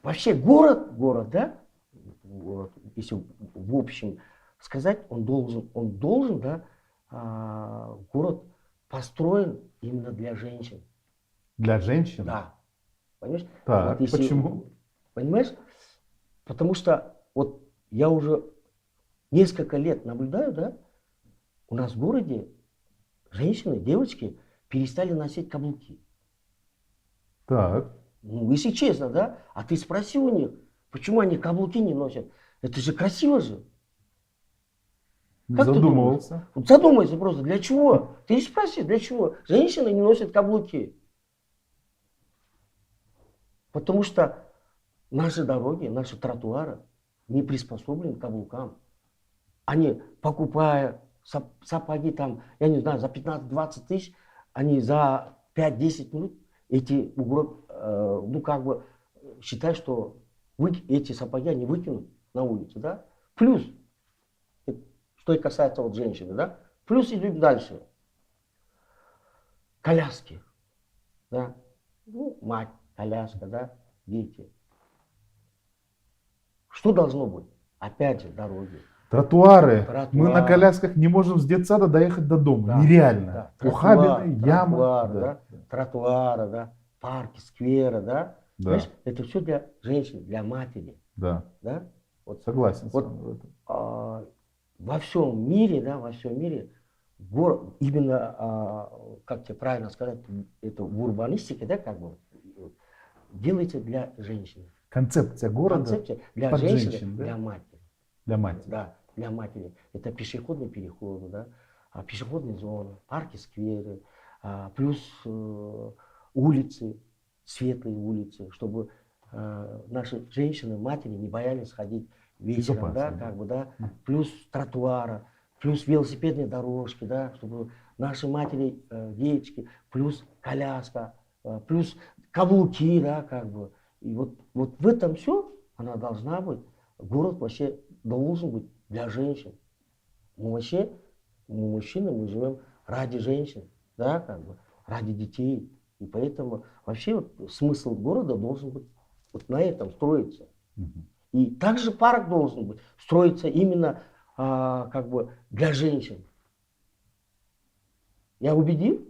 вообще город, да, вот, если в общем сказать, он должен, да, город построен именно для женщин. Для женщин? Да, понимаешь? Вот Так, если, почему? понимаешь, потому что вот я уже несколько лет наблюдаю, да, у нас в городе женщины, девочки перестали носить каблуки. Так, Ну, если честно, да, а ты спроси у них, почему они каблуки не носят. Это же красиво же. не Как ты думаешь? задумывался. Вот задумайся просто, для чего? Ты спроси, для чего? Женщины не носят каблуки. Потому что наши дороги, наши тротуары не приспособлены к каблукам. Они, покупая сапоги там, я не знаю, за 15-20 тысяч, они за 5-10 минут эти ну как бы считай, что эти сапоги они выкинут на улицу, да? Плюс, что и касается вот женщины, да? Плюс идем дальше. Коляски, да? Ну, мать, коляска, да? Дети. Что должно быть? Опять же, дороги, Тротуары. Мы на тротуар, колясках не можем с детсада доехать до дома. да, Нереально. да, Ухабины, ямы. да, тротуары, да, парки, скверы, да. Понимаешь, Да, это все для женщин, для матери, да. да. Вот, Согласен с вами вот в этом. во всем мире, да, во всем мире, именно, как тебе правильно сказать, это в урбанистике, да, как бы, делается для женщины. Концепция города Концепция для под женщины, женщин, да? для матери. Для матери. Да, для матери. Это пешеходные переходы, да, пешеходные зоны, парки, скверы, плюс улицы, светлые улицы, чтобы наши женщины, матери не боялись ходить вечером, да, Безопасно, да. как бы, да, плюс тротуара, плюс велосипедные дорожки, да, чтобы наши матери, девочки, плюс коляска, плюс каблуки, да, как бы. И вот в этом все она должна быть. Город вообще должен быть для женщин. Мы вообще, мы мужчины, мы живем ради женщин, да, как бы, ради детей. И поэтому вообще вот смысл города должен быть вот на этом строиться. Мгм. И также парк должен быть строиться именно как бы для женщин. Я убедил?